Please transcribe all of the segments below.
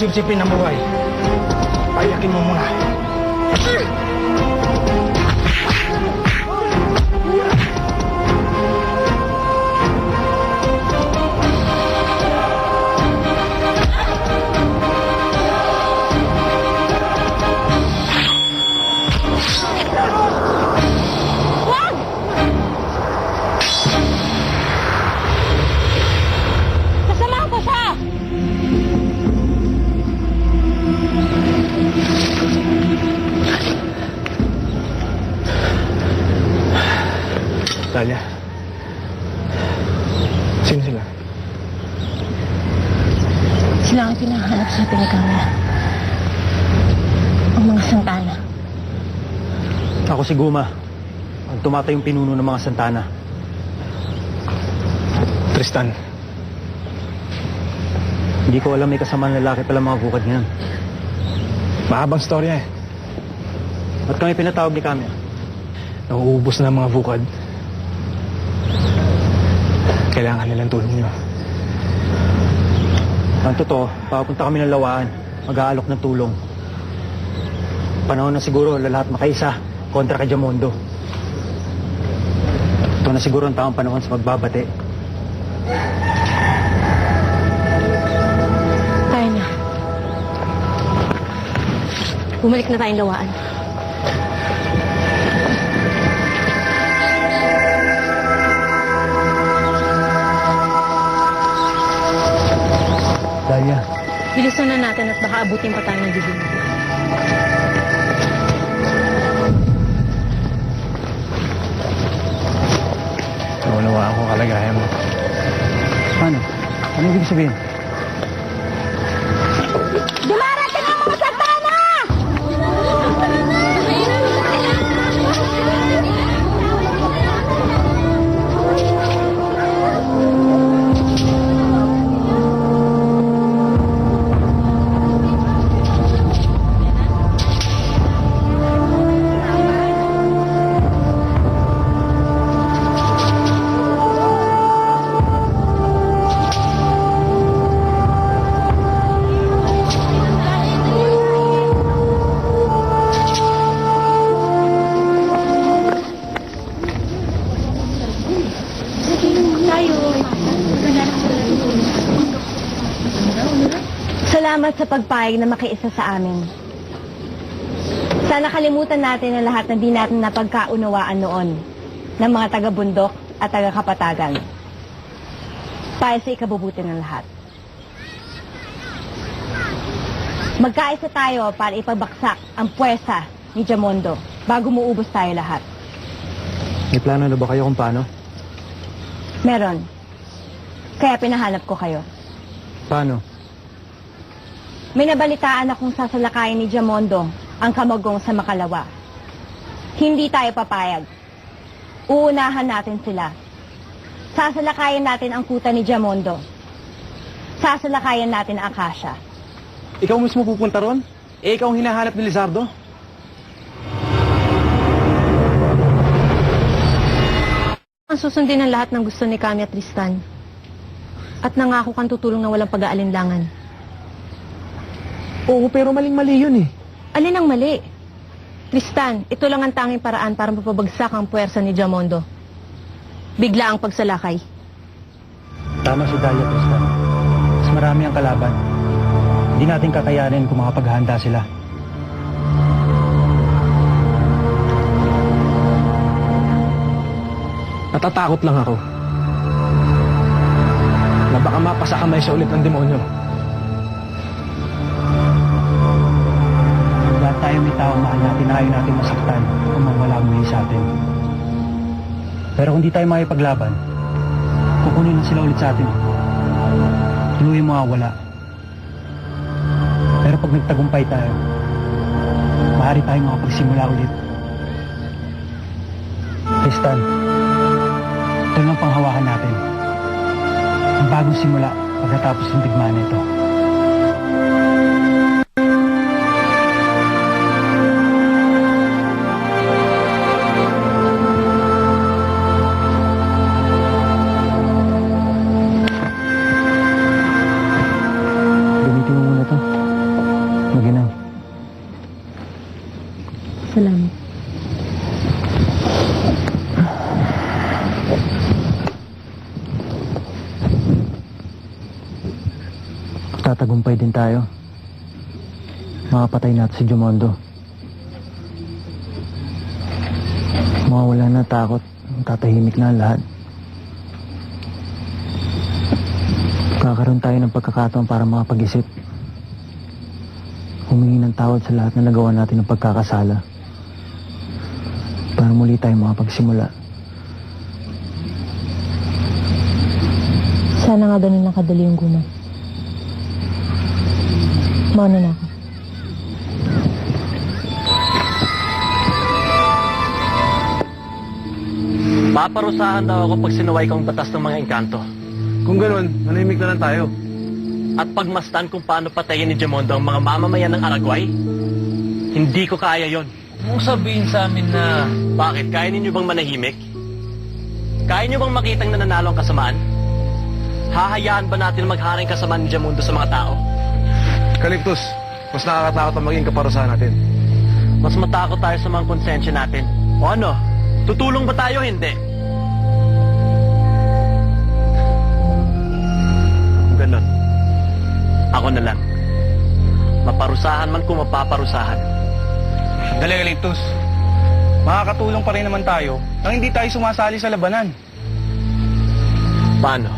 sipsipin ng buhay. Paiyakin mo muna. Talia. Sino sila? Sila ang pinahanap sa pinagkamala. Ang mga Santana. Ako si Guma. Ang tumatayong pinuno ng mga Santana. Tristan. Hindi ko alam may kasamaan lalaki pala mga bukad niyan. Mahabang storya eh. At kami pinatawag ni Kami. Nauubos na ang mga bukad. Kailangan nilang tulong nyo. Ang totoo, papunta kami ng Lawaan. Mag-aalok ng tulong. Panahon na siguro lahat makaisa kontra kay Jamondo. Ito na siguro ang tamang panahon sa magbabate. Tayo na. Bumalik na tayong Lawaan. Dalia. Bilisan na natin at baka abutin pa tayo ng dilim. Naunawaan ko kalagayan mo. Paano? Ano ibig sabihin? Dumarating ang mga Santana! Salamat sa pagpayag na makiisa sa amin. Sana kalimutan natin ang lahat na di natin napagkaunawaan noon ng mga taga-bundok at taga-kapatagan. Para sa ikabubuti ng lahat. Magkaisa tayo para ipabaksak ang puwersa ni Jamondo bago muubos tayo lahat. May plano na ba kayo kung paano? Meron. Kaya pinahanap ko kayo. Paano? May nabalitaan akong sasalakayin ni Jamondo ang kamagong sa Makalawa. Hindi tayo papayag. Uunahan natin sila. Sasalakayin natin ang kuta ni Jamondo. Sasalakayin natin ang Akasha. Ikaw mismo pupunta ron? Eh, ikaw ang hinahanap ni Lizardo? Ang susundin ang lahat ng gusto ni Kami at Tristan. At nangako kang tutulong na walang pag-aalinlangan. Oo, pero maling-mali yun eh. Alin ang mali? Tristan, ito lang ang tanging paraan para mapabagsak ang puwersa ni Jamondo. Bigla ang pagsalakay. Tama si Dalia, Tristan. Mas marami ang kalaban. Hindi natin kakayanin kung makapaghanda sila. Natatakot lang ako. Na baka mapasakamay siya ulit ng demonyo. Lahat tayo may taong mahal natin na ayaw natin masaktan kung mawala ang muli sa atin. Pero kung di tayo makipaglaban, kukunin na sila ulit sa atin. Tuluyan mo wala. Pero pag nagtagumpay tayo, maaari tayong makapagsimula ulit. Tristan, ito lang panghawakan natin. Ang bagong simula pagkatapos ng digmaan nito. Gamitin mo muna to. Salamat. Tatagumpay din tayo. Makapatay natin si Jumondo. Mawawala na takot. Tatahimik na ang lahat. Kakaroon tayo ng pagkakataon para makapag-isip. Humingi ng tawad sa lahat na nagawa natin ng pagkakasala. Para muli tayo makapagsimula. Sana nga ganun lang kadali yung guma. Mauna na ako. Paparusahan daw ako pag sinuway kong batas ng mga engkanto. Kung ganun, manahimik na lang tayo. At pagmasdan kung paano patayin ni Jamondo ang mga mamamayan ng Araguay, hindi ko kaya yon. Kung sabihin sa amin na Bakit? Kaya ninyo bang manahimik? Kaya nyo bang makitang nananalo ang kasamaan? Hahayaan ba natin magharing kasamaan ni Jamondo sa mga tao? Calyptus, mas nakakatakot ang maging kaparusahan natin. Mas matakot tayo sa mga konsensya natin. O ano? Tutulong ba tayo? Hindi. Kung ganun, ako na lang. Maparusahan man kung mapaparusahan. Dali, Calyptus. Makakatulong pa rin naman tayo nang hindi tayo sumasali sa labanan. Paano?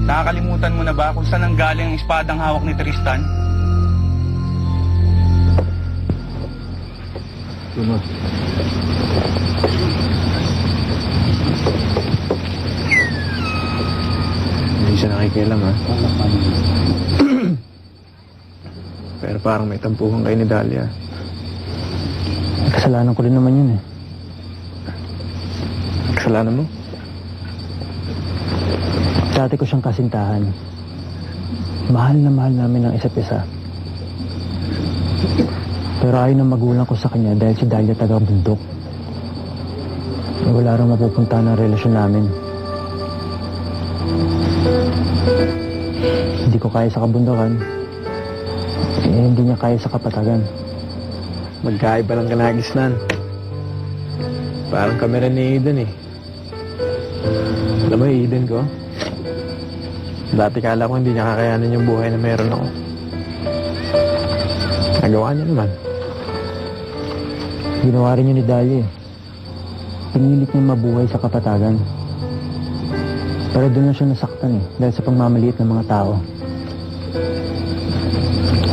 Nakakalimutan mo na ba kung saan ang galing ang espadang hawak ni Tristan? Sunod. Hindi siya nakikialam, ha? Pero parang may tampuhan kayo ni Dahlia. Kasalanan ko rin naman yun eh. Kasalanan mo? Dati ko siyang kasintahan. Mahal na mahal namin ang isa't isa. Pero ayaw ng magulang ko sa kanya dahil si Dahlia taga-bundok. Wala raw mapupunta ng relasyon namin. Hindi ko kaya sa kabundukan. Hindi niya kaya sa kapatagan. Magkaiba lang kanagisnan. Parang kami rin ni Eden, eh. Alam mo, Eden ko? Dati kala ko hindi niya kakayanin yung buhay na meron ako. Nagawa niya naman. Ginawa rin yun ni Dahlia eh. Pinilit niya mabuhay sa kapatagan. Pero doon na siya nasaktan eh, dahil sa pagmamaliit ng mga tao.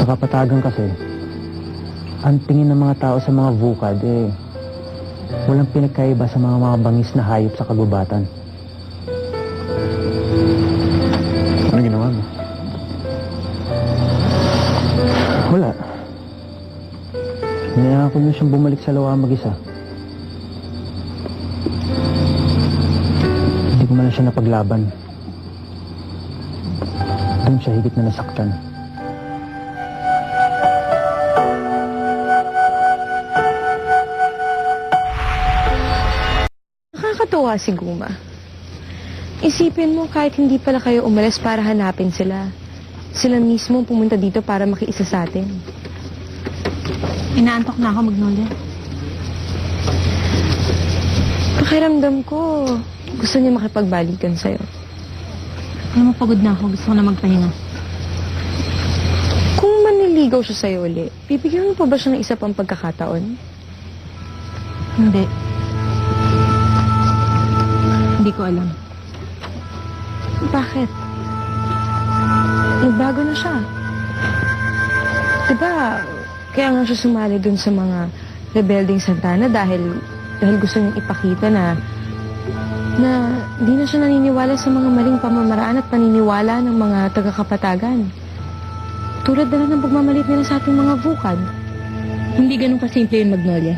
Sa kapatagan kasi, ang tingin ng mga tao sa mga vukad eh, walang pinagkaiba sa mga bangis na hayop sa kagubatan. Ano ginawa mo? Wala. Hinayaan ko na siyang bumalik sa lawa mag-isa. Hindi ko man lang siya napaglaban. Doon siya higit na nasaktan. Nakakatuwa si Guma. Isipin mo kahit hindi pala kayo umalis para hanapin sila. Sila mismo pumunta dito para makiisa sa atin. Inaantok na ako, Magnolia. Pakiramdam ko, gusto niya makipagbalikan sa'yo. Alam mo, pagod na ako. Gusto ko na magpahinga. Kung manliligaw siya sa'yo uli, bibigyan mo pa ba siya ng isa pang pagkakataon? Hindi. Hindi ko alam. Bakit? Nagbago na siya. Diba, kaya nga siya sumali dun sa mga rebelding Santana dahil gusto niyang ipakita na di na siya naniniwala sa mga maling pamamaraan at paniniwala ng mga taga-kapatagan. Tulad na lang ng pagmamalit nila sa ating mga vukad. Hindi ganun kasimple yun, Magnolia.